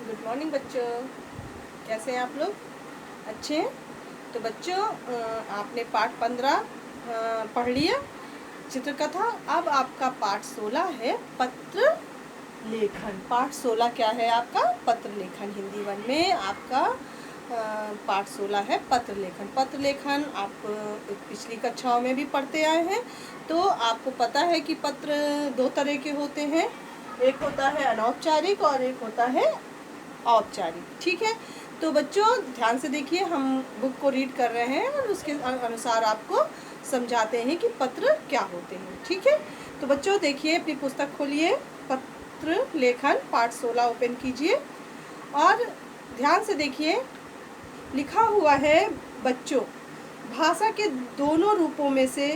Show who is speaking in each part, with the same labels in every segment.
Speaker 1: Good morning बच्चों, कैसे हैं आप लोग? अच्छे हैं। तो बच्चों, आपने पाठ 15 पढ़ लिया चित्रकथा। अब आपका पाठ 16 है पत्र लेखन। पाठ 16 क्या है आपका? पत्र लेखन। हिंदी 1 में आपका पाठ 16 है पत्र लेखन। पत्र लेखन आप पिछली कक्षाओं में भी पढ़ते आए हैं, तो आपको पता है कि पत्र 2 तरह के होते हैं। एक होता है अनौपचारिक और एक होता है औपचारिक। ठीक है, तो बच्चों ध्यान से देखिए, हम बुक को रीड कर रहे हैं और उसके अनुसार आपको समझाते हैं कि पत्र क्या होते हैं। ठीक है, तो बच्चों देखिए, अपनी पुस्तक खोलिए, पत्र लेखन पाठ 16 ओपन कीजिए और ध्यान से देखिए। लिखा हुआ है बच्चों, भाषा के दोनों रूपों में से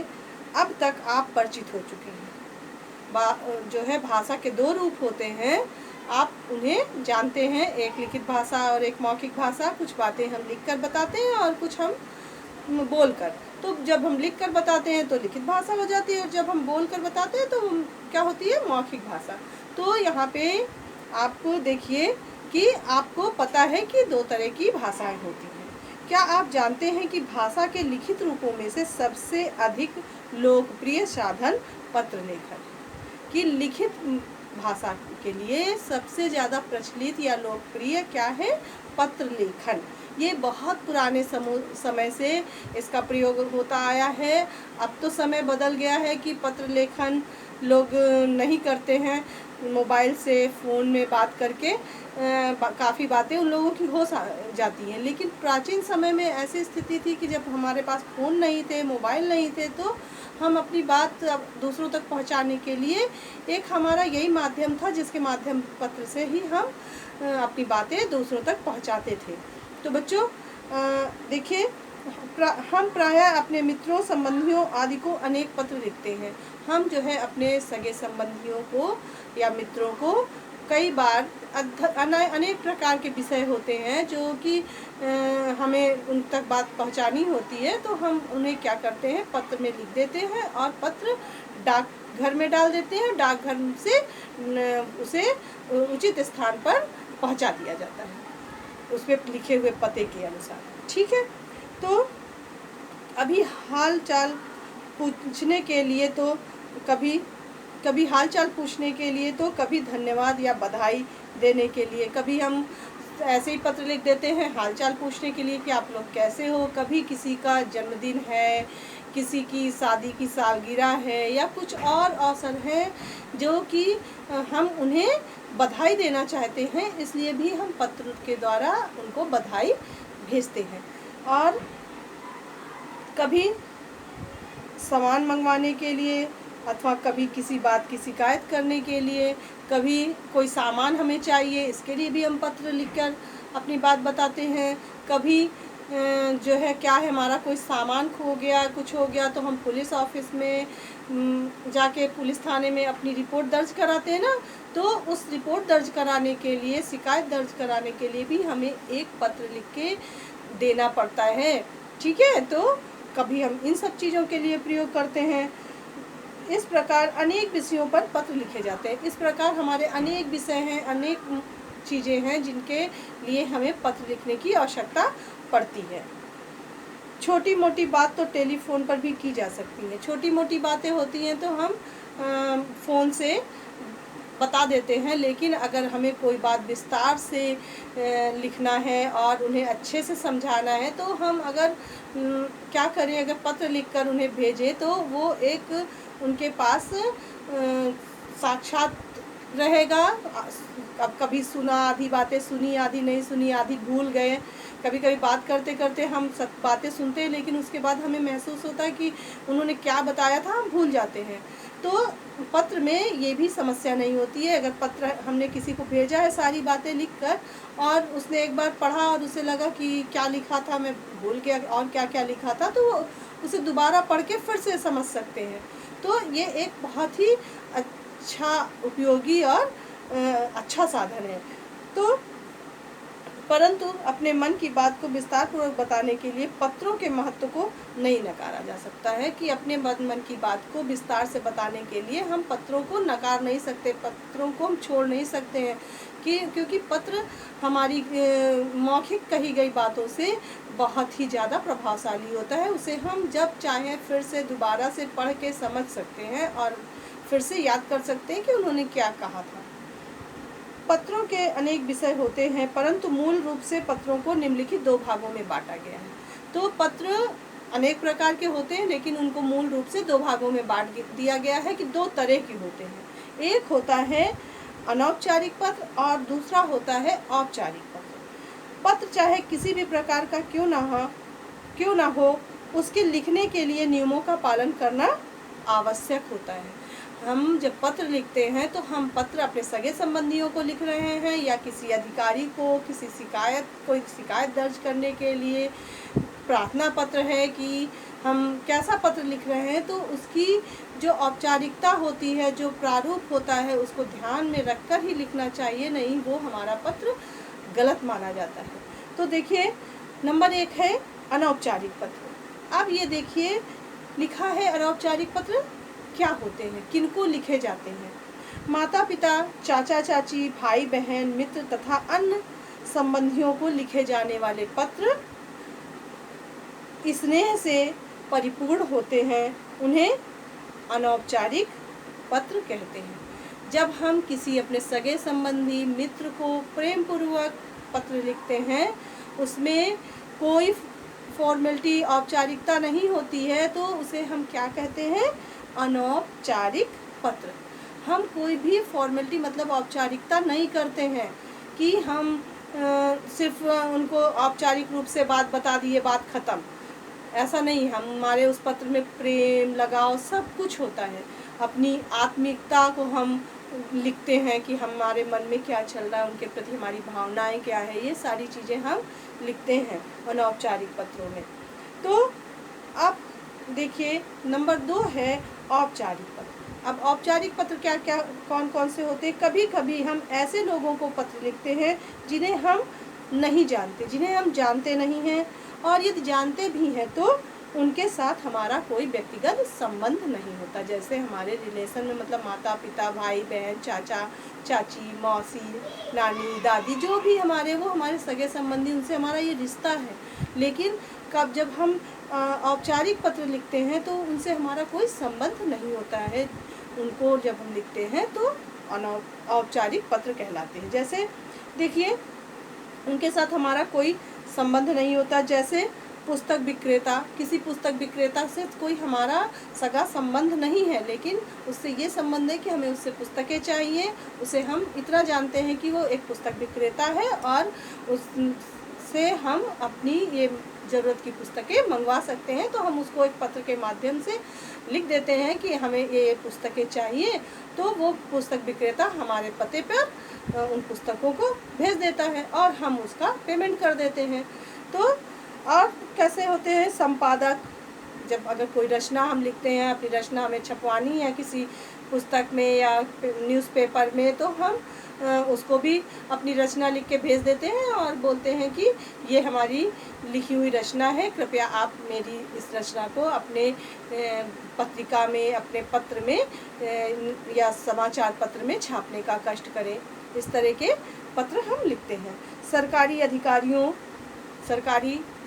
Speaker 1: अब तक आप परिचित हो चुके हैं। जो है भाषा के 2 रूप होते हैं, आप उन्हें जानते हैं, एक लिखित भाषा और एक मौखिक भाषा। कुछ बातें हम लिखकर बताते हैं और कुछ हम बोलकर। तो जब हम लिखकर बताते हैं तो लिखित भाषा हो जाती है और जब हम बोलकर बताते हैं तो क्या होती है? मौखिक भाषा। तो यहाँ पे आपको देखिए कि आपको पता है कि 2 तरह की भाषाएं होती हैं। क्या आप जानते हैं कि भाषा के लिखित रूपों में से सबसे अधिक लोकप्रिय साधन पत्र लेखन है? कि लिखित भाषा के लिए सबसे ज़्यादा प्रचलित या लोकप्रिय क्या है? पत्र लेखन। ये बहुत पुराने समय से इसका प्रयोग होता आया है। अब तो समय बदल गया है कि पत्र लेखन लोग नहीं करते हैं। मोबाइल से फ़ोन में बात करके काफ़ी बातें उन लोगों की हो जाती हैं। लेकिन प्राचीन समय में ऐसी स्थिति थी कि जब हमारे पास फ़ोन नहीं थे, मोबाइल नहीं थे, तो हम अपनी बात दूसरों तक पहुंचाने के लिए एक हमारा यही माध्यम था, जिसके माध्यम पत्र से ही हम अपनी बातें दूसरों तक पहुंचाते थे। तो बच्चों देखिए, हम प्रायः अपने मित्रों, संबंधियों आदि को अनेक पत्र लिखते हैं। हम जो है अपने सगे संबंधियों को या मित्रों को कई बार अनेक प्रकार के विषय होते हैं जो कि हमें उन तक बात पहुंचानी होती है, तो हम उन्हें क्या करते हैं? पत्र में लिख देते हैं और पत्र डाकघर में डाल देते हैं। डाकघर से उसे उचित स्थान पर पहुंचा दिया जाता है, उसमें लिखे हुए पते के अनुसार। ठीक है, तो अभी हाल चाल पूछने के लिए तो कभी हाल चाल पूछने के लिए, तो कभी धन्यवाद या बधाई देने के लिए, कभी हम ऐसे ही पत्र लिख देते हैं हाल चाल पूछने के लिए कि आप लोग कैसे हो। कभी किसी का जन्मदिन है, किसी की शादी की सालगिरह है या कुछ और अवसर है जो कि हम उन्हें बधाई देना चाहते हैं, इसलिए भी हम पत्र के द्वारा उनको बधाई भेजते हैं। और कभी सामान मंगवाने के लिए अथवा कभी किसी बात की शिकायत करने के लिए, कभी कोई सामान हमें चाहिए, इसके लिए भी हम पत्र लिखकर अपनी बात बताते हैं। कभी जो है क्या है, हमारा कोई सामान खो गया, कुछ हो गया, तो हम पुलिस ऑफिस में जाके पुलिस थाने में अपनी रिपोर्ट दर्ज कराते हैं ना, तो उस रिपोर्ट दर्ज कराने के लिए, शिकायत दर्ज कराने के लिए भी हमें एक पत्र लिख के देना पड़ता है। ठीक है, तो कभी हम इन सब चीज़ों के लिए प्रयोग करते हैं। इस प्रकार अनेक विषयों पर पत्र लिखे जाते हैं। इस प्रकार हमारे अनेक विषय हैं, अनेक चीज़ें हैं जिनके लिए हमें पत्र लिखने की आवश्यकता पड़ती है। छोटी मोटी बात तो टेलीफोन पर भी की जा सकती है। छोटी मोटी बातें होती हैं तो हम फ़ोन से बता देते हैं, लेकिन अगर हमें कोई बात विस्तार से लिखना है और उन्हें अच्छे से समझाना है, तो हम अगर क्या करें, अगर पत्र लिखकर उन्हें भेजें तो वो एक उनके पास साक्षात रहेगा। अब कभी सुना, आधी बातें सुनी, आधी नहीं सुनी, आधी भूल गए। कभी कभी बात करते करते हम सब बातें सुनते हैं, लेकिन उसके बाद हमें महसूस होता है कि उन्होंने क्या बताया था, हम भूल जाते हैं। तो पत्र में ये भी समस्या नहीं होती है। अगर पत्र हमने किसी को भेजा है सारी बातें लिखकर और उसने एक बार पढ़ा और उसे लगा कि क्या लिखा था मैं भूल गया और क्या क्या लिखा था, तो उसे दोबारा पढ़ के फिर से समझ सकते हैं। तो ये एक बहुत ही अच्छा, उपयोगी और अच्छा साधन है। तो परंतु अपने मन की बात को विस्तार पूर्वक बताने के लिए पत्रों के महत्व को नहीं नकारा जा सकता है कि अपने मन की बात को विस्तार से बताने के लिए हम पत्रों को नकार नहीं सकते, पत्रों को हम छोड़ नहीं सकते हैं क्योंकि पत्र हमारी मौखिक कही गई बातों से बहुत ही ज़्यादा प्रभावशाली होता है। उसे हम जब चाहें फिर से दोबारा से पढ़ के समझ सकते हैं और फिर से याद कर सकते हैं कि उन्होंने क्या कहा था। पत्रों के अनेक विषय होते हैं, परंतु मूल रूप से पत्रों को निम्नलिखित दो भागों में बांटा गया है। तो पत्र अनेक प्रकार के होते हैं, लेकिन उनको मूल रूप से दो भागों में बांट दिया गया है कि दो तरह के होते हैं। एक होता है अनौपचारिक पत्र और दूसरा होता है औपचारिक पत्र। पत्र चाहे किसी भी प्रकार का क्यों ना हो, उसके लिखने के लिए नियमों का पालन करना आवश्यक होता है। हम जब पत्र लिखते हैं तो हम पत्र अपने सगे संबंधियों को लिख रहे हैं या किसी अधिकारी को कोई शिकायत दर्ज करने के लिए प्रार्थना पत्र है कि हम कैसा पत्र लिख रहे हैं, तो उसकी जो औपचारिकता होती है, जो प्रारूप होता है, उसको ध्यान में रखकर ही लिखना चाहिए, नहीं वो हमारा पत्र गलत माना जाता है। तो देखिए, नंबर 1 है अनौपचारिक पत्र। अब ये देखिए लिखा है अनौपचारिक पत्र क्या होते हैं, किनको लिखे जाते हैं। माता पिता, चाचा चाची, भाई बहन, मित्र तथा अन्य संबंधियों को लिखे जाने वाले पत्र स्नेह से परिपूर्ण होते हैं, उन्हें अनौपचारिक पत्र कहते हैं। जब हम किसी अपने सगे संबंधी मित्र को प्रेम पूर्वक पत्र लिखते हैं, उसमें कोई फॉर्मेलिटी औपचारिकता नहीं होती है, तो उसे हम क्या कहते हैं, अनौपचारिक पत्र। हम कोई भी फॉर्मेलिटी मतलब औपचारिकता नहीं करते हैं कि हम सिर्फ उनको औपचारिक रूप से बात बता दिए, बात ख़त्म, ऐसा नहीं। हमारे उस पत्र में प्रेम, लगाव सब कुछ होता है। अपनी आत्मिकता को हम लिखते हैं कि हमारे मन में क्या चल रहा है, उनके प्रति हमारी भावनाएं क्या है, ये सारी चीज़ें हम लिखते हैं अनौपचारिक पत्रों में। तो अब देखिए नंबर 2 है औपचारिक पत्र। अब औपचारिक पत्र क्या क्या कौन कौन से होते हैं। कभी कभी हम ऐसे लोगों को पत्र लिखते हैं जिन्हें हम नहीं जानते, जिन्हें हम जानते नहीं हैं, और यदि जानते भी हैं तो उनके साथ हमारा कोई व्यक्तिगत संबंध नहीं होता। जैसे हमारे रिलेशन में मतलब माता पिता, भाई बहन, चाचा चाची, मौसी, नानी, दादी, जो भी हमारे वो हमारे सगे संबंधी, उनसे हमारा ये रिश्ता है। लेकिन जब हम औपचारिक पत्र लिखते हैं तो उनसे हमारा कोई संबंध नहीं होता है। उनको जब हम लिखते हैं तो औपचारिक पत्र कहलाते हैं। जैसे देखिए, उनके साथ हमारा कोई संबंध नहीं होता। जैसे पुस्तक विक्रेता, किसी पुस्तक विक्रेता से कोई हमारा सगा संबंध नहीं है, लेकिन उससे ये संबंध है कि हमें उससे पुस्तकें चाहिए। उसे हम इतना जानते हैं कि वो एक पुस्तक विक्रेता है और उससे हम अपनी ये ज़रूरत की पुस्तकें मंगवा सकते हैं। तो हम उसको एक पत्र के माध्यम से लिख देते हैं कि हमें ये पुस्तकें चाहिए, तो वो पुस्तक विक्रेता हमारे पते पर उन पुस्तकों को भेज देता है और हम उसका पेमेंट कर देते हैं। तो और कैसे होते हैं संपादक। जब अगर कोई रचना हम लिखते हैं, अपनी रचना हमें छपवानी है किसी पुस्तक में या न्यूज़पेपर में, तो हम उसको भी अपनी रचना लिख के भेज देते हैं और बोलते हैं कि ये हमारी लिखी हुई रचना है, कृपया आप मेरी इस रचना को अपने पत्रिका में, अपने पत्र में या समाचार पत्र में छापने का कष्ट करें। इस तरह के पत्र हम लिखते हैं। सरकारी अधिकारियों,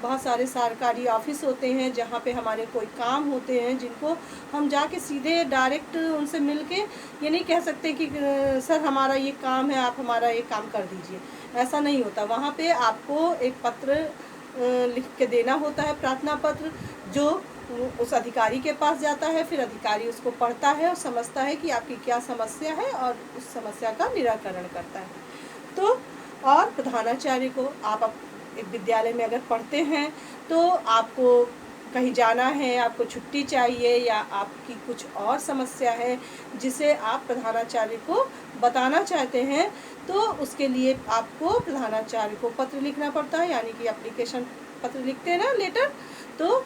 Speaker 1: बहुत सारे सरकारी ऑफिस होते हैं जहाँ पे हमारे कोई काम होते हैं, जिनको हम जाके सीधे डायरेक्ट उनसे मिलके ये नहीं कह सकते कि सर हमारा ये काम है, आप हमारा ये काम कर दीजिए। ऐसा नहीं होता। वहाँ पे आपको एक पत्र लिख के देना होता है, प्रार्थना पत्र, जो उस अधिकारी के पास जाता है। फिर अधिकारी उसको पढ़ता है और समझता है कि आपकी क्या समस्या है और उस समस्या का निराकरण करता है। तो और प्रधानाचार्य को, आप एक विद्यालय में अगर पढ़ते हैं तो आपको कहीं जाना है, आपको छुट्टी चाहिए या आपकी कुछ और समस्या है जिसे आप प्रधानाचार्य को बताना चाहते हैं, तो उसके लिए आपको प्रधानाचार्य को पत्र लिखना पड़ता है, यानी कि एप्लीकेशन पत्र लिखते हैं ना, लेटर। तो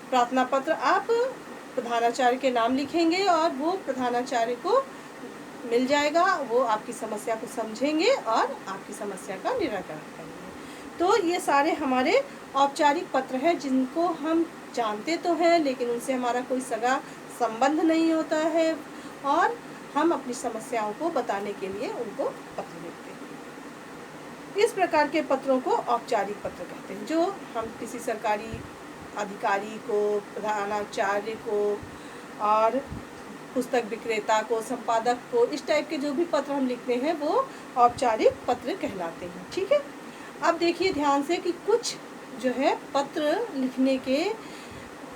Speaker 1: प्रार्थना पत्र आप प्रधानाचार्य के नाम लिखेंगे और वो प्रधानाचार्य को मिल जाएगा। वो आपकी समस्या को समझेंगे और आपकी समस्या का निराकरण करेंगे। तो ये सारे हमारे औपचारिक पत्र हैं जिनको हम जानते तो हैं लेकिन उनसे हमारा कोई सगा संबंध नहीं होता है और हम अपनी समस्याओं को बताने के लिए उनको पत्र लिखते हैं। इस प्रकार के पत्रों को औपचारिक पत्र कहते हैं, जो हम किसी सरकारी अधिकारी को, प्रधानाचार्य को और पुस्तक विक्रेता को, संपादक को, इस टाइप के जो भी पत्र हम लिखते हैं वो औपचारिक पत्र कहलाते हैं। ठीक है, अब देखिए ध्यान से कि कुछ जो है पत्र लिखने के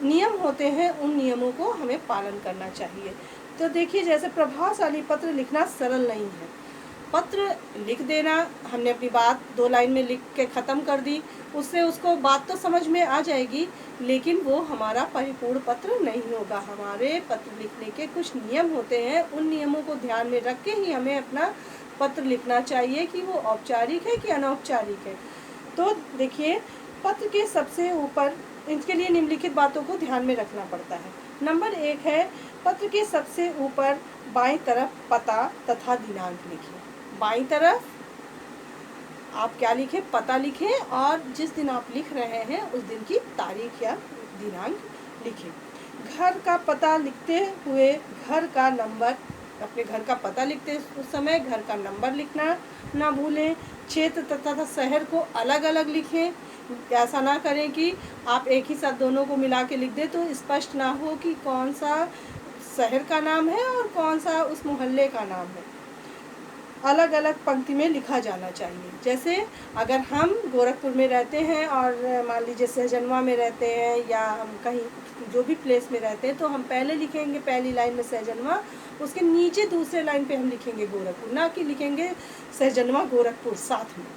Speaker 1: नियम होते हैं, उन नियमों को हमें पालन करना चाहिए। तो देखिए, जैसे प्रभावशाली पत्र लिखना सरल नहीं है। पत्र लिख देना, हमने अपनी बात 2 लाइन में लिख के ख़त्म कर दी, उससे उसको बात तो समझ में आ जाएगी लेकिन वो हमारा परिपूर्ण पत्र नहीं होगा। हमारे पत्र लिखने के कुछ नियम होते हैं, उन नियमों को ध्यान में रख के ही हमें अपना पत्र लिखना चाहिए कि वो औपचारिक है कि अनौपचारिक है। तो देखिए, पत्र के सबसे ऊपर इसके लिए निम्नलिखित बातों को ध्यान में रखना पड़ता है। नंबर 1 है, पत्र के सबसे ऊपर बाईं तरफ पता तथा दिनांक लिखिए। बाईं तरफ आप क्या लिखें? पता लिखें और जिस दिन आप लिख रहे हैं उस दिन की तारीख या दिनांक लिखें। घर का पता लिखते हुए घर का नंबर, अपने घर का पता लिखते उस समय घर का नंबर लिखना ना भूलें। क्षेत्र तथा शहर को अलग अलग लिखें। ऐसा ना करें कि आप एक ही साथ दोनों को मिला के लिख दें तो स्पष्ट ना हो कि कौन सा शहर का नाम है और कौन सा उस मोहल्ले का नाम है। अलग अलग पंक्ति में लिखा जाना चाहिए। जैसे अगर हम गोरखपुर में रहते हैं और मान लीजिए सहजनवा में रहते हैं या हम कहीं जो भी प्लेस में रहते हैं तो हम पहले लिखेंगे पहली लाइन में सहजनवा, उसके नीचे दूसरे लाइन पे हम लिखेंगे गोरखपुर, ना कि लिखेंगे सहजनवा गोरखपुर साथ में।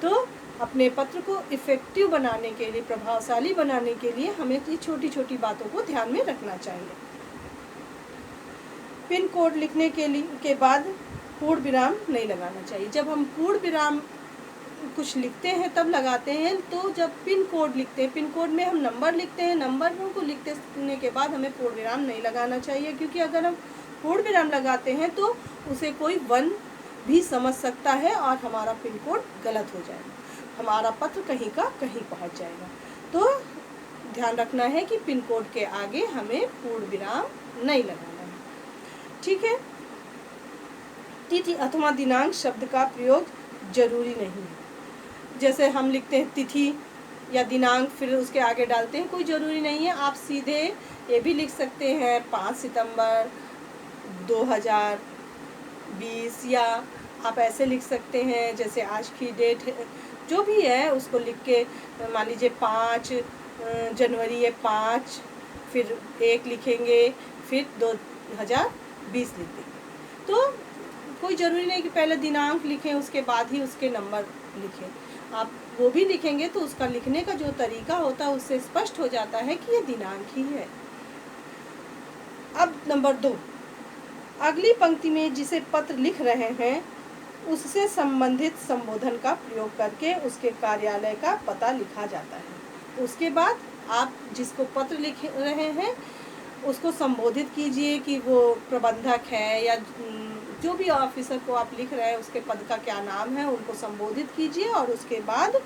Speaker 1: तो अपने पत्र को इफ़ेक्टिव बनाने के लिए, प्रभावशाली बनाने के लिए हमें ये छोटी छोटी बातों को ध्यान में रखना चाहिए। पिन कोड लिखने के बाद पूर्ण विराम नहीं लगाना चाहिए। जब हम पूर्ण विराम कुछ लिखते हैं तब लगाते हैं, तो जब पिन कोड लिखते हैं, पिन कोड में हम नंबर लिखते हैं, नंबरों को लिखने के बाद हमें पूर्ण विराम नहीं लगाना चाहिए, क्योंकि अगर हम पूर्ण विराम लगाते हैं तो उसे कोई वन भी समझ सकता है और हमारा पिन कोड गलत हो जाएगा, हमारा पत्र कहीं का कहीं पहुंच जाएगा। तो ध्यान रखना है कि पिन कोड के आगे हमें पूर्ण विराम नहीं लगाना है। ठीक है। तिथि अथवा दिनांक शब्द का प्रयोग जरूरी नहीं है। जैसे हम लिखते हैं तिथि या दिनांक फिर उसके आगे डालते हैं, कोई ज़रूरी नहीं है। आप सीधे ये भी लिख सकते हैं 5 सितंबर 2020, या आप ऐसे लिख सकते हैं जैसे आज की डेट है, जो भी है उसको लिख के मान लीजिए 5 जनवरी है 5, फिर 1 लिखेंगे, फिर 2020 लिख देंगे। तो कोई ज़रूरी नहीं कि पहले दिनांक लिखें उसके बाद ही उसके नंबर लिखें। आप वो भी लिखेंगे तो उसका लिखने का जो तरीका होता है उससे स्पष्ट हो जाता है कि ये दिनांक ही है। अब नंबर 2, अगली पंक्ति में जिसे पत्र लिख रहे हैं उससे संबंधित संबोधन का प्रयोग करके उसके कार्यालय का पता लिखा जाता है। उसके बाद आप जिसको पत्र लिख रहे हैं उसको संबोधित कीजिए कि वो प्रबंधक है या जो भी ऑफिसर को आप लिख रहे हैं उसके पद का क्या नाम है, उनको संबोधित कीजिए और उसके बाद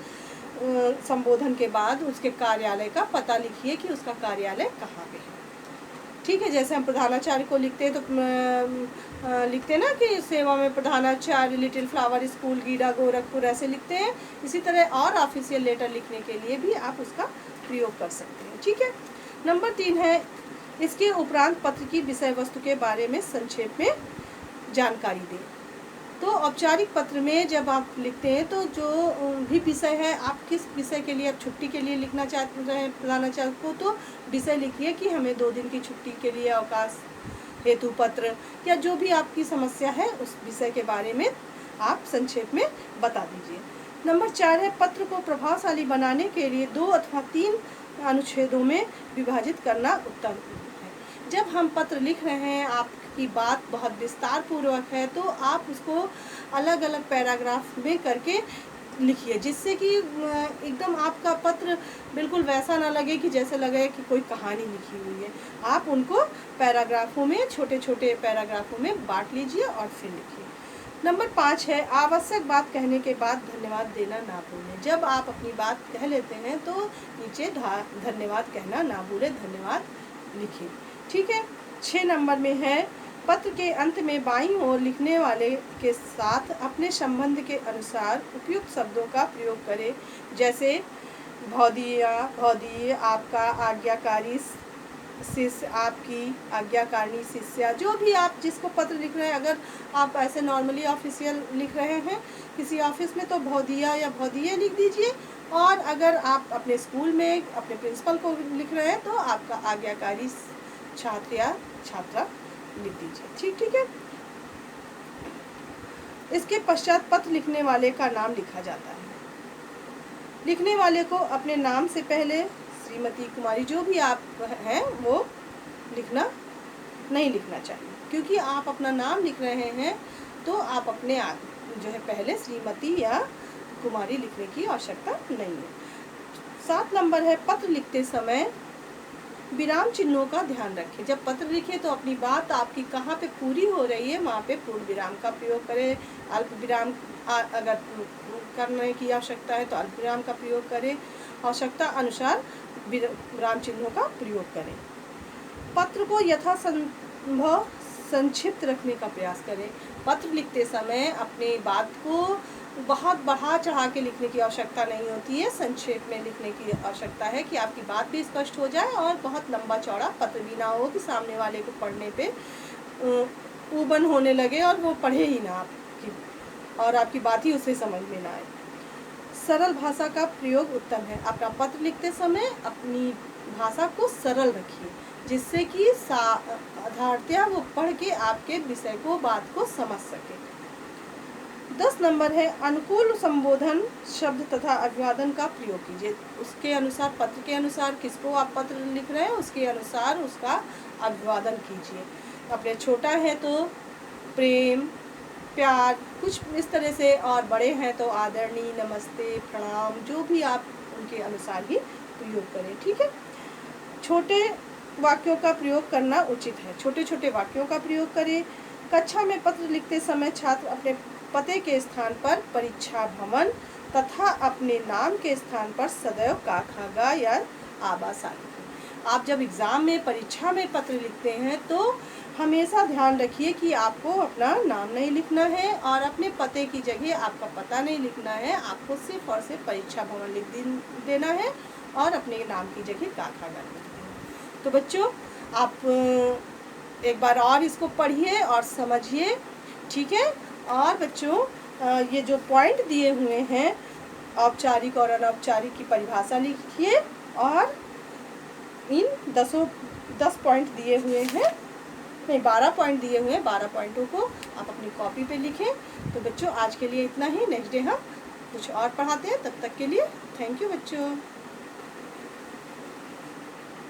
Speaker 1: संबोधन के बाद उसके कार्यालय का पता लिखिए कि उसका कार्यालय कहाँ पे है। ठीक है। जैसे हम प्रधानाचार्य को लिखते हैं तो लिखते हैं ना कि सेवा में प्रधानाचार्य, little flower school, GIDA, Gorakhpur, ऐसे लिखते हैं। इसी तरह और ऑफिशियल लेटर लिखने के लिए भी आप उसका प्रयोग कर सकते हैं। ठीक है। नंबर 3 है, इसके उपरांत पत्र की विषय वस्तु के बारे में संक्षेप में जानकारी दें। तो औपचारिक पत्र में जब आप लिखते हैं तो जो भी विषय है, आप किस विषय के लिए, आप छुट्टी के लिए लिखना चाहते हैं प्रधानाचार्य को, तो विषय लिखिए कि हमें 2 दिन की छुट्टी के लिए अवकाश हेतु पत्र, या जो भी आपकी समस्या है उस विषय के बारे में आप संक्षेप में बता दीजिए। नंबर 4 है, पत्र को प्रभावशाली बनाने के लिए 2 अथवा 3 अनुच्छेदों में विभाजित करना उत्तम है। जब हम पत्र लिख रहे हैं, आपकी बात बहुत विस्तार पूर्वक है, तो आप उसको अलग अलग पैराग्राफ में करके लिखिए, जिससे कि एकदम आपका पत्र बिल्कुल वैसा ना लगे कि जैसे लगे कि कोई कहानी लिखी हुई है। आप उनको पैराग्राफों में, छोटे छोटे पैराग्राफों में बांट लीजिए और फिर लिखिए। नंबर 5 है आवश्यक बात कहने के बाद धन्यवाद देना ना भूलें। जब आप अपनी बात कह लेते हैं तो नीचे धन्यवाद कहना ना भूलें, धन्यवाद लिखें। ठीक है। 6 नंबर में है पत्र के अंत में बाईं ओर लिखने वाले के साथ अपने संबंध के अनुसार उपयुक्त शब्दों का प्रयोग करें, जैसे भौदीय, आपका, आज्ञाकारी शिष्य, आपकी, आज्ञाकारिणी शिष्या। जो भी आप जिसको पत्र लिख रहे हैं, अगर आप ऐसे नॉर्मली ऑफिशियल लिख रहे हैं किसी ऑफिस में तो भौदिया या भौदीय लिख दीजिए, और अगर आप अपने स्कूल में अपने प्रिंसिपल को लिख रहे हैं तो आपका आज्ञाकारी छात्र या छात्रा लिख दीजिए। ठीक है। इसके पश्चात पत्र लिखने वाले का नाम लिखा जाता है। लिखने वाले को अपने नाम से पहले श्रीमती, कुमारी, जो भी आप हैं वो नहीं लिखना चाहिए, क्योंकि आप अपना नाम लिख रहे हैं तो आप अपने जो है पहले श्रीमती या कुमारी लिखने की आवश्यकता नहीं है। 7 नंबर है पत्र लिखते समय विराम चिन्हों का ध्यान रखें। जब पत्र लिखें तो अपनी बात आपकी कहाँ पे पूरी हो रही है वहाँ पे पूर्ण विराम का प्रयोग करें। अल्प विराम अगर करने की आवश्यकता है तो अल्प विराम का प्रयोग करें। आवश्यकता अनुसार विराम चिन्हों का प्रयोग करें। पत्र को यथासंभव संक्षिप्त रखने का प्रयास करें। पत्र लिखते समय अपनी बात को बहुत बढ़ा चढ़ा के लिखने की आवश्यकता नहीं होती है, संक्षेप में लिखने की आवश्यकता है कि आपकी बात भी स्पष्ट हो जाए और बहुत लंबा चौड़ा पत्र भी ना हो कि सामने वाले को पढ़ने पे ऊबन होने लगे और वो पढ़े ही ना आपकी, और आपकी बात ही उसे समझ में ना आए। सरल भाषा का प्रयोग उत्तम है। अपना पत्र लिखते समय अपनी भाषा को सरल रखिए, जिससे कि साधारणतया वो पढ़ के आपके विषय को, बात को समझ सके। 10 नंबर है अनुकूल संबोधन शब्द तथा अभिवादन का प्रयोग कीजिए। उसके अनुसार, पत्र के अनुसार किसको आप पत्र लिख रहे हैं उसके अनुसार उसका अभिवादन कीजिए। अपने छोटा है तो प्रेम, प्यार, कुछ इस तरह से, और बड़े हैं तो आदरणीय, नमस्ते, प्रणाम, जो भी आप उनके अनुसार ही प्रयोग करें। ठीक है। छोटे वाक्यों का प्रयोग करना उचित है। छोटे छोटे वाक्यों का प्रयोग करें। कक्षा में पत्र लिखते समय छात्र अपने पते के स्थान पर परीक्षा भवन तथा अपने नाम के स्थान पर सदैव का, खा, गा या आबासा लिखें। आप जब एग्ज़ाम में, परीक्षा में पत्र लिखते हैं तो हमेशा ध्यान रखिए कि आपको अपना नाम नहीं लिखना है और अपने पते की जगह आपका पता नहीं लिखना है। आपको सिर्फ और सिर्फ परीक्षा भवन लिख देना है और अपने नाम की जगह का, खा, गा लिख देना है। तो बच्चों, आप एक बार और इसको पढ़िए और समझिए। ठीक है। और बच्चों, ये जो पॉइंट दिए हुए हैं, औपचारिक और अनौपचारिक की परिभाषा लिखिए, और इन 10 पॉइंट दिए हुए हैं, नहीं 12 पॉइंट दिए हुए हैं, 12 पॉइंटों को आप अपनी कॉपी पे लिखें। तो बच्चों, आज के लिए इतना ही। नेक्स्ट डे हम कुछ और पढ़ाते हैं। तब तक के लिए थैंक यू बच्चों।